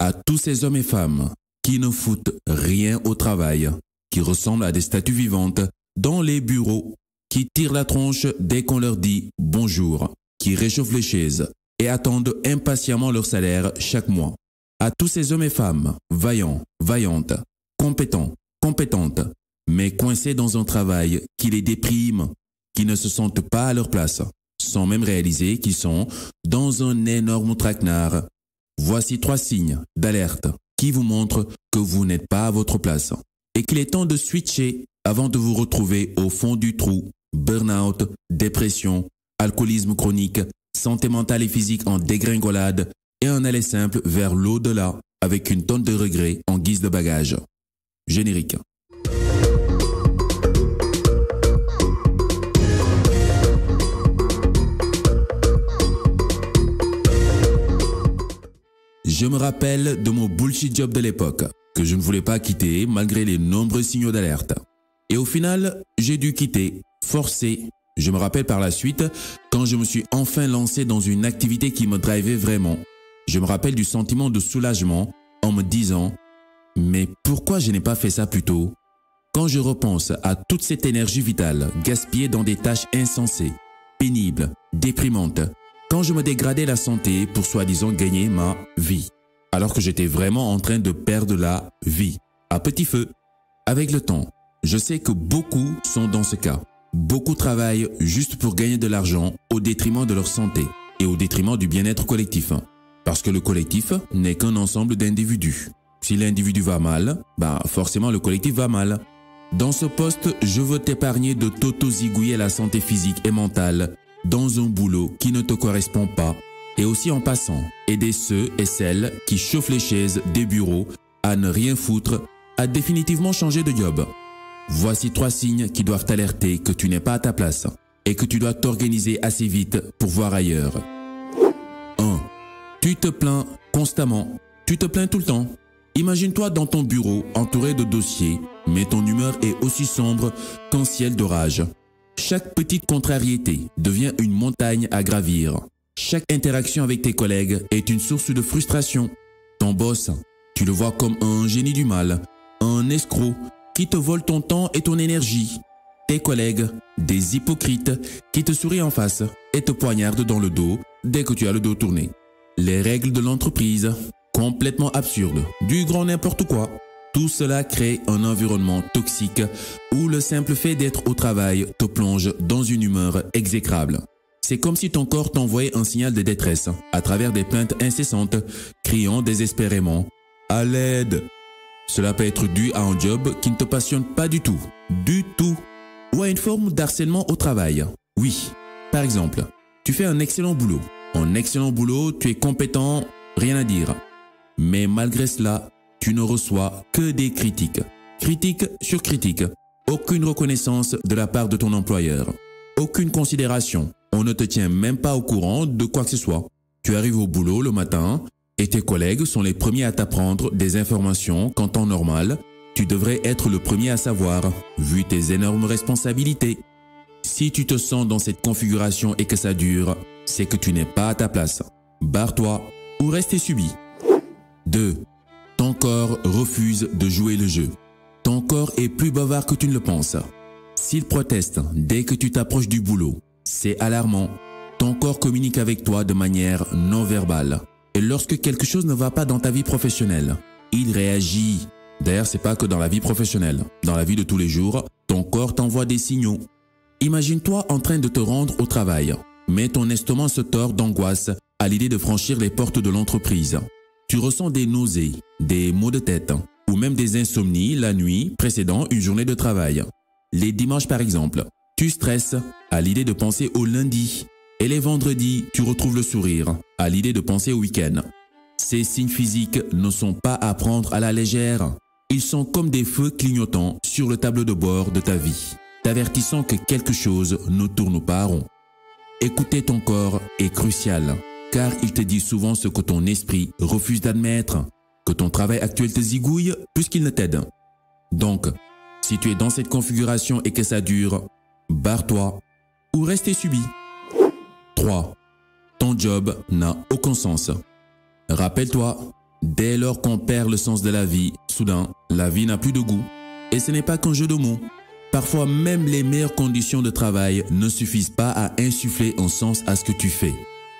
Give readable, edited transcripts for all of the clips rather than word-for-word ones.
À tous ces hommes et femmes qui ne foutent rien au travail, qui ressemblent à des statues vivantes dans les bureaux, qui tirent la tronche dès qu'on leur dit bonjour, qui réchauffent les chaises et attendent impatiemment leur salaire chaque mois. À tous ces hommes et femmes vaillants, vaillantes, compétents, compétentes, mais coincés dans un travail qui les déprime, qui ne se sentent pas à leur place, sans même réaliser qu'ils sont dans un énorme traquenard. Voici 3 signes d'alerte qui vous montrent que vous n'êtes pas à votre place et qu'il est temps de switcher avant de vous retrouver au fond du trou. Burn-out, dépression, alcoolisme chronique, santé mentale et physique en dégringolade et un aller simple vers l'au-delà avec une tonne de regrets en guise de bagage. Générique. Je me rappelle de mon bullshit job de l'époque, que je ne voulais pas quitter malgré les nombreux signaux d'alerte. Et au final, j'ai dû quitter, forcé. Je me rappelle par la suite, quand je me suis enfin lancé dans une activité qui me drivait vraiment. Je me rappelle du sentiment de soulagement en me disant « Mais pourquoi je n'ai pas fait ça plus tôt ?» Quand je repense à toute cette énergie vitale gaspillée dans des tâches insensées, pénibles, déprimantes, quand je me dégradais la santé pour soi-disant gagner ma vie, alors que j'étais vraiment en train de perdre la vie, à petit feu. Avec le temps, je sais que beaucoup sont dans ce cas. Beaucoup travaillent juste pour gagner de l'argent au détriment de leur santé et au détriment du bien-être collectif. Parce que le collectif n'est qu'un ensemble d'individus. Si l'individu va mal, forcément le collectif va mal. Dans ce poste, je veux t'épargner de t'auto-zigouiller la santé physique et mentale dans un boulot qui ne te correspond pas et aussi en passant, aider ceux et celles qui chauffent les chaises des bureaux à ne rien foutre, à définitivement changer de job. Voici 3 signes qui doivent t'alerter que tu n'es pas à ta place et que tu dois t'organiser assez vite pour voir ailleurs. 1. Tu te plains constamment. Tu te plains tout le temps. Imagine-toi dans ton bureau entouré de dossiers, mais ton humeur est aussi sombre qu'un ciel d'orage. Chaque petite contrariété devient une montagne à gravir. Chaque interaction avec tes collègues est une source de frustration. Ton boss, tu le vois comme un génie du mal, un escroc qui te vole ton temps et ton énergie. Tes collègues, des hypocrites qui te sourient en face et te poignardent dans le dos dès que tu as le dos tourné. Les règles de l'entreprise, complètement absurdes, du grand n'importe quoi. Tout cela crée un environnement toxique où le simple fait d'être au travail te plonge dans une humeur exécrable. C'est comme si ton corps t'envoyait un signal de détresse à travers des plaintes incessantes, criant désespérément « à l'aide ». Cela peut être dû à un job qui ne te passionne pas du tout, ou à une forme d'harcèlement au travail. Oui, par exemple, tu fais un excellent boulot. Tu es compétent, rien à dire. Mais malgré cela, tu ne reçois que des critiques. Critique sur critique. Aucune reconnaissance de la part de ton employeur. Aucune considération. On ne te tient même pas au courant de quoi que ce soit. Tu arrives au boulot le matin et tes collègues sont les premiers à t'apprendre des informations qu'en temps normal, tu devrais être le premier à savoir, vu tes énormes responsabilités. Si tu te sens dans cette configuration et que ça dure, c'est que tu n'es pas à ta place. Barre-toi ou reste subi. 2. Ton corps refuse de jouer le jeu. Ton corps est plus bavard que tu ne le penses. S'il proteste dès que tu t'approches du boulot, c'est alarmant. Ton corps communique avec toi de manière non verbale. Et lorsque quelque chose ne va pas dans ta vie professionnelle, il réagit. D'ailleurs, c'est pas que dans la vie professionnelle. Dans la vie de tous les jours, ton corps t'envoie des signaux. Imagine-toi en train de te rendre au travail, mais ton estomac se tord d'angoisse à l'idée de franchir les portes de l'entreprise. Tu ressens des nausées, des maux de tête ou même des insomnies la nuit précédant une journée de travail. Les dimanches par exemple, tu stresses à l'idée de penser au lundi et les vendredis, tu retrouves le sourire à l'idée de penser au week-end. Ces signes physiques ne sont pas à prendre à la légère. Ils sont comme des feux clignotants sur le tableau de bord de ta vie, t'avertissant que quelque chose ne tourne pas rond. Écouter ton corps est crucial, car il te dit souvent ce que ton esprit refuse d'admettre, que ton travail actuel te zigouille plus qu'il ne t'aide. Donc, si tu es dans cette configuration et que ça dure, barre-toi ou reste subi. 3. Ton job n'a aucun sens. Rappelle-toi, Dès lors qu'on perd le sens de la vie, soudain, la vie n'a plus de goût. Et ce n'est pas qu'un jeu de mots. Parfois, même les meilleures conditions de travail ne suffisent pas à insuffler un sens à ce que tu fais.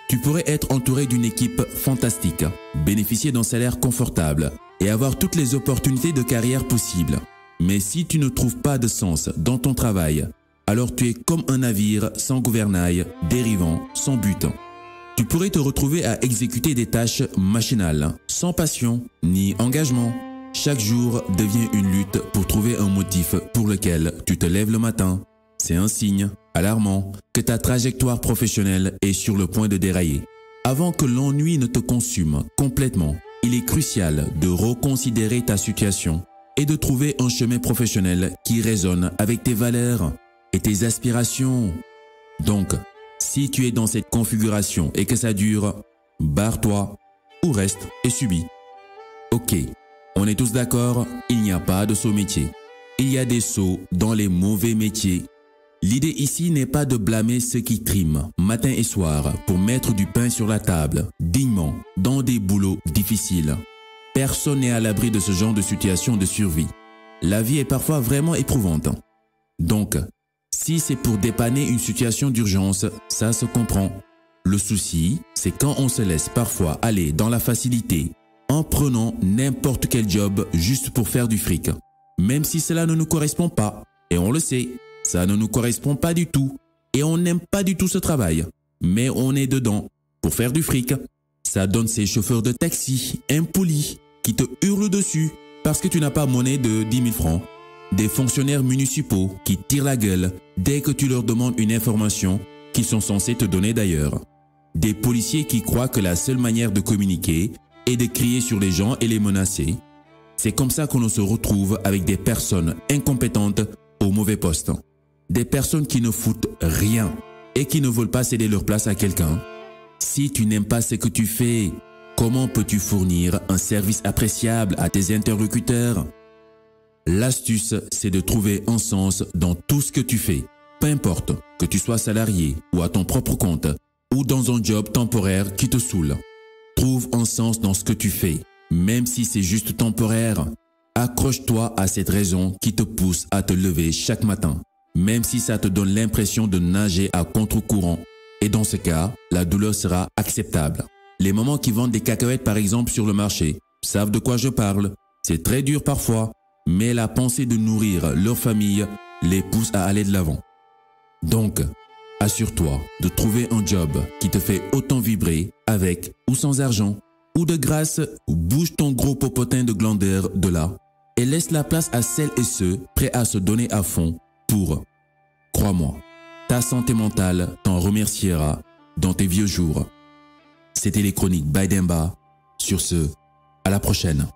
Tu pourrais être entouré d'une équipe fantastique, bénéficier d'un salaire confortable et avoir toutes les opportunités de carrière possibles. Mais si tu ne trouves pas de sens dans ton travail, alors tu es comme un navire sans gouvernail, dérivant, sans but. Tu pourrais te retrouver à exécuter des tâches machinales, sans passion ni engagement. Chaque jour devient une lutte pour trouver un motif pour lequel tu te lèves le matin. C'est un signe alarmant que ta trajectoire professionnelle est sur le point de dérailler. Avant que l'ennui ne te consume complètement, il est crucial de reconsidérer ta situation et de trouver un chemin professionnel qui résonne avec tes valeurs et tes aspirations. Donc, si tu es dans cette configuration et que ça dure, barre-toi ou reste et subis. Ok, on est tous d'accord, il n'y a pas de sot métier. Il y a des sots dans les mauvais métiers. L'idée ici n'est pas de blâmer ceux qui triment matin et soir pour mettre du pain sur la table, dignement, dans des boulots difficiles. Personne n'est à l'abri de ce genre de situation de survie. La vie est parfois vraiment éprouvante. Donc, si c'est pour dépanner une situation d'urgence, ça se comprend. Le souci, c'est quand on se laisse parfois aller dans la facilité en prenant n'importe quel job juste pour faire du fric. Même si cela ne nous correspond pas, et on le sait, ça ne nous correspond pas du tout, et on n'aime pas du tout ce travail. Mais on est dedans pour faire du fric. Ça donne ces chauffeurs de taxi impolis qui te hurlent dessus parce que tu n'as pas monnaie de 10 000 francs. Des fonctionnaires municipaux qui tirent la gueule dès que tu leur demandes une information qu'ils sont censés te donner d'ailleurs. Des policiers qui croient que la seule manière de communiquer est de crier sur les gens et les menacer. C'est comme ça qu'on se retrouve avec des personnes incompétentes au mauvais poste. Des personnes qui ne foutent rien et qui ne veulent pas céder leur place à quelqu'un. Si tu n'aimes pas ce que tu fais, comment peux-tu fournir un service appréciable à tes interlocuteurs? L'astuce, c'est de trouver un sens dans tout ce que tu fais. Peu importe que tu sois salarié ou à ton propre compte ou dans un job temporaire qui te saoule. Trouve un sens dans ce que tu fais, même si c'est juste temporaire. Accroche-toi à cette raison qui te pousse à te lever chaque matin, même si ça te donne l'impression de nager à contre-courant. Et dans ce cas, la douleur sera acceptable. Les mamans qui vendent des cacahuètes par exemple sur le marché savent de quoi je parle. C'est très dur parfois, mais la pensée de nourrir leur famille les pousse à aller de l'avant. Donc, assure-toi de trouver un job qui te fait autant vibrer avec ou sans argent, ou de grâce, bouge ton gros popotin de glandeur de là et laisse la place à celles et ceux prêts à se donner à fond pour, crois-moi, ta santé mentale t'en remerciera dans tes vieux jours. C'était les chroniques by Demba. Sur ce, à la prochaine.